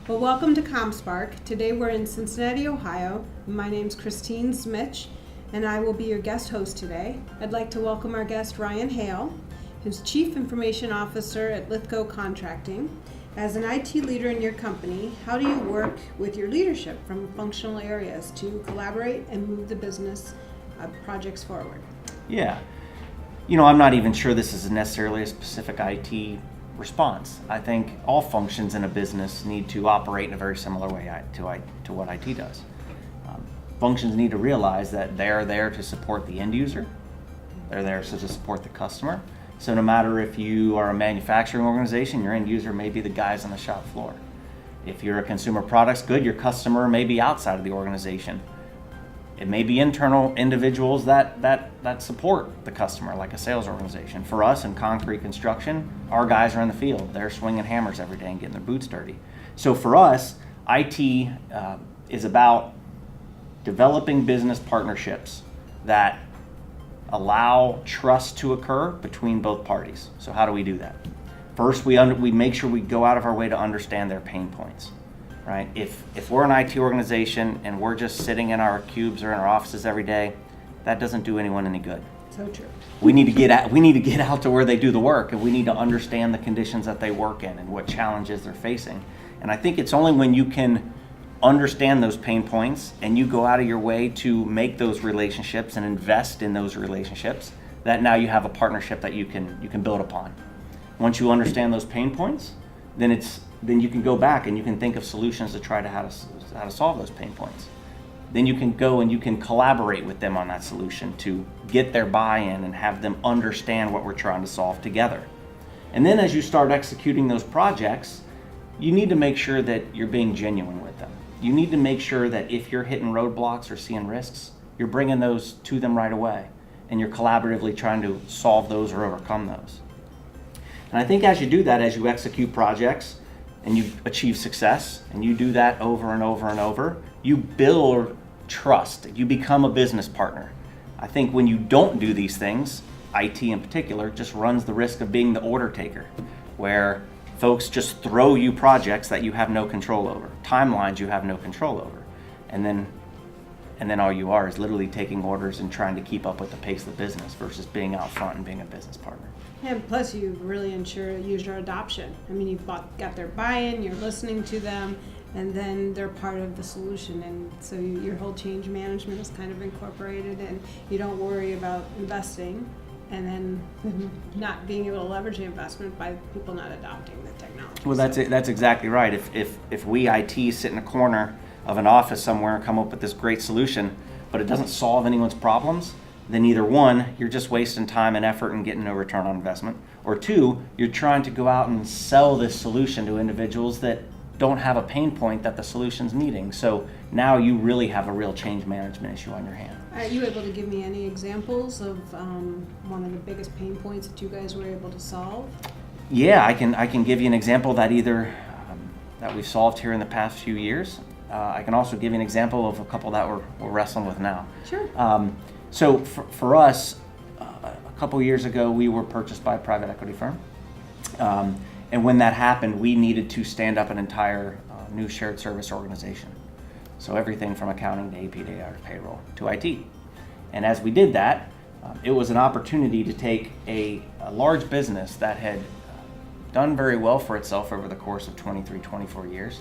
Well, welcome to ComSpark. Today we're in Cincinnati, Ohio. My name's Christine Zmich, and I will be your guest host today. I'd like to welcome our guest, Ryan Hale, who's Chief Information Officer at Lithko Contracting. As an IT leader in your company, how do you work with your leadership from functional areas to collaborate and move the business projects forward? Yeah. I'm not even sure this is necessarily a specific IT response. I think all functions in a business need to operate in a very similar way to what IT does. Functions need to realize that they're there to support the end user. They're there to support the customer. So no matter if you are a manufacturing organization, your end user may be the guys on the shop floor. If you're a consumer products good, your customer may be outside of the organization. It may be internal individuals that support the customer, like a sales organization. For us in concrete construction, our guys are in the field. They're swinging hammers every day and getting their boots dirty. So for us, IT is about developing business partnerships that allow trust to occur between both parties. So how do we do that? First, we make sure we go out of our way to understand their pain points. Right? If we're an IT organization and we're just sitting in our cubes or in our offices every day, that doesn't do anyone any good. So true. We need to get out to where they do the work, and we need to understand the conditions that they work in and what challenges they're facing. And I think it's only when you can understand those pain points and you go out of your way to make those relationships and invest in those relationships that now you have a partnership that you can build upon. Once you understand those pain points, then you can go back and you can think of solutions to try to how to solve those pain points. Then you can go and you can collaborate with them on that solution to get their buy-in and have them understand what we're trying to solve together. And then as you start executing those projects, you need to make sure that you're being genuine with them. You need to make sure that if you're hitting roadblocks or seeing risks, you're bringing those to them right away and you're collaboratively trying to solve those or overcome those. And I think as you do that, as you execute projects, and you achieve success, and you do that over and over and over, you build trust. You become a business partner. I think when you don't do these things, IT in particular just runs the risk of being the order taker, where folks just throw you projects that you have no control over, timelines you have no control over, and then all you are is literally taking orders and trying to keep up with the pace of the business versus being out front and being a business partner. And plus you really ensure user adoption. I mean, you've got their buy-in, you're listening to them, and then they're part of the solution. And so your whole change management is kind of incorporated, and you don't worry about investing and then not being able to leverage the investment by people not adopting the technology. Well, that's exactly right. If we IT sit in a corner of an office somewhere and come up with this great solution, but it doesn't solve anyone's problems, then either one, you're just wasting time and effort and getting no return on investment, or two, you're trying to go out and sell this solution to individuals that don't have a pain point that the solution's meeting. So now you really have a real change management issue on your hand. Are you able to give me any examples of one of the biggest pain points that you guys were able to solve? Yeah, I can give you an example that that we've solved here in the past few years. I can also give you an example of a couple that we're wrestling with now. Sure. So for us, a couple years ago, we were purchased by a private equity firm. And when that happened, we needed to stand up an entire new shared service organization. So everything from accounting to AP to AR payroll to IT. And as we did that, it was an opportunity to take a large business that had done very well for itself over the course of 23, 24 years,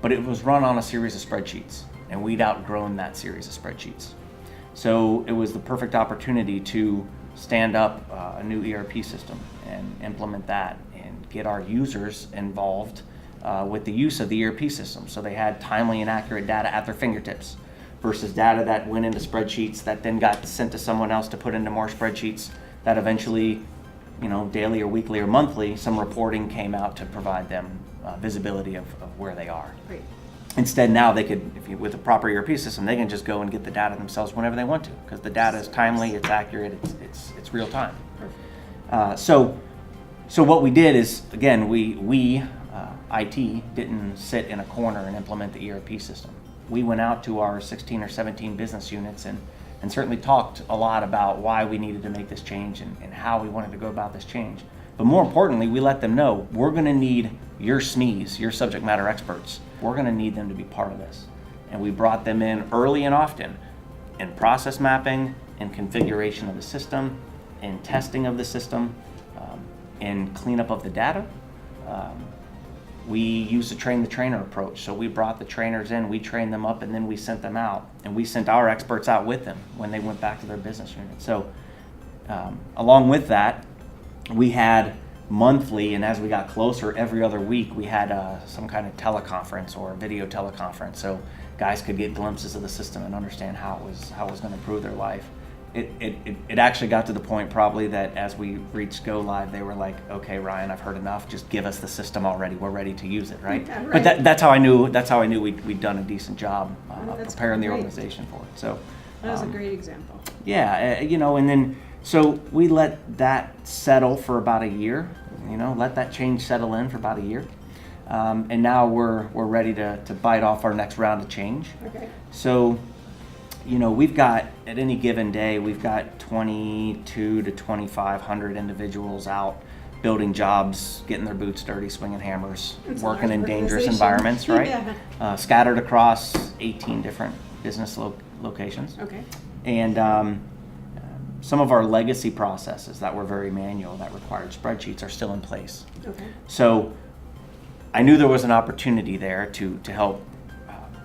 but it was run on a series of spreadsheets, and we'd outgrown that series of spreadsheets. So it was the perfect opportunity to stand up a new ERP system and implement that and get our users involved with the use of the ERP system. So they had timely and accurate data at their fingertips versus data that went into spreadsheets that then got sent to someone else to put into more spreadsheets that eventually, daily or weekly or monthly, some reporting came out to provide them visibility of where they are. Great. Instead, now they could, with a proper ERP system, they can just go and get the data themselves whenever they want to, because the data is timely, it's accurate, it's real time. So what we did is, again, we IT didn't sit in a corner and implement the ERP system. We went out to our 16 or 17 business units and certainly talked a lot about why we needed to make this change and how we wanted to go about this change. But more importantly, we let them know we're going to need your SMEs, your subject matter experts, we're going to need them to be part of this. And we brought them in early and often in process mapping, in configuration of the system, in testing of the system, in cleanup of the data. We used a train the trainer approach. So we brought the trainers in, we trained them up, and then we sent them out. And we sent our experts out with them when they went back to their business unit. So along with that, we had monthly, and as we got closer, every other week, we had some kind of teleconference or video teleconference. So guys could get glimpses of the system and understand how it was going to improve their life. It actually got to the point probably that as we reached go live, they were like, okay, Ryan, I've heard enough. Just give us the system already. We're ready to use it, right? Yeah, right. But that's how I knew we'd done a decent job of That's preparing the great. organization for it. So That was a great example. yeah, and then so we let that settle for about a year. Let that change settle in for about a year. And now we're ready to bite off our next round of change. Okay. So, we've got, at any given day, we've got 22 to 2,500 individuals out building jobs, getting their boots dirty, swinging hammers, It's a working in large dangerous organization. environments, right? Yeah. Scattered across 18 different business locations. Okay. And some of our legacy processes that were very manual, that required spreadsheets, are still in place. Okay. So I knew there was an opportunity there to help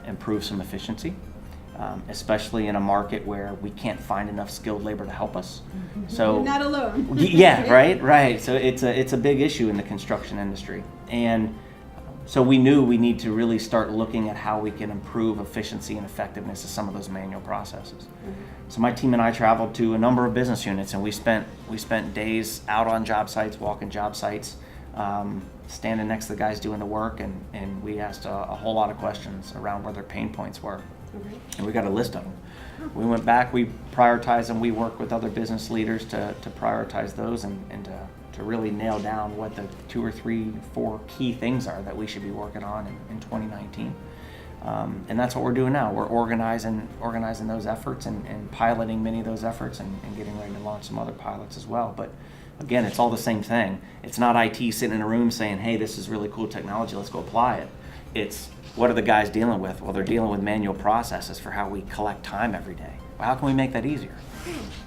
improve some efficiency, especially in a market where we can't find enough skilled labor to help us. So You're not alone. yeah, right. So it's a big issue in the construction industry, and so we knew we need to really start looking at how we can improve efficiency and effectiveness of some of those manual processes. So my team and I traveled to a number of business units, and we spent days out on job sites, walking job sites, standing next to the guys doing the work, and we asked a whole lot of questions around where their pain points were. Okay. And we got a list of them. We went back, we prioritized them, we worked with other business leaders to prioritize those and to really nail down what the 2 or 3, 4 key things are that we should be working on in 2019. And that's what we're doing now. We're organizing those efforts and piloting many of those efforts and getting ready to launch some other pilots as well. But again, it's all the same thing. It's not IT sitting in a room saying, hey, this is really cool technology, let's go apply it. It's, what are the guys dealing with? Well, they're dealing with manual processes for how we collect time every day. Well, how can we make that easier?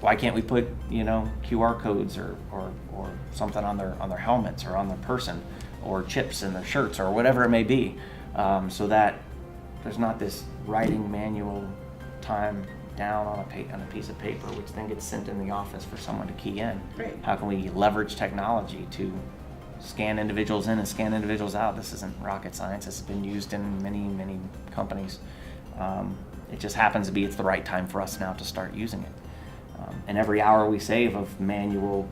Why can't we put, QR codes or something on their helmets or on their person, or chips in their shirts, or whatever it may be, so that there's not this writing manual time down on a piece of paper, which then gets sent in the office for someone to key in. Right. How can we leverage technology to scan individuals in and scan individuals out? This isn't rocket science. This has been used in many companies. It just happens to be it's the right time for us now to start using it. And every hour we save of manual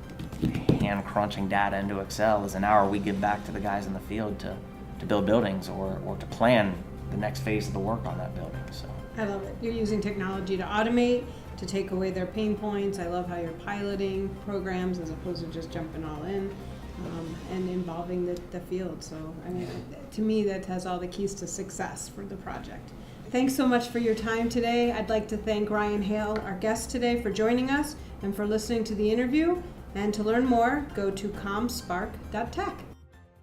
hand crunching data into Excel is an hour we give back to the guys in the field to build buildings or to plan the next phase of the work on that building. So I love it. You're using technology to automate, to take away their pain points. I love how you're piloting programs as opposed to just jumping all in, and involving the field. So, I mean, to me, that has all the keys to success for the project. Thanks so much for your time today. I'd like to thank Ryan Hale, our guest today, for joining us and for listening to the interview. And to learn more, go to ComSpark.tech.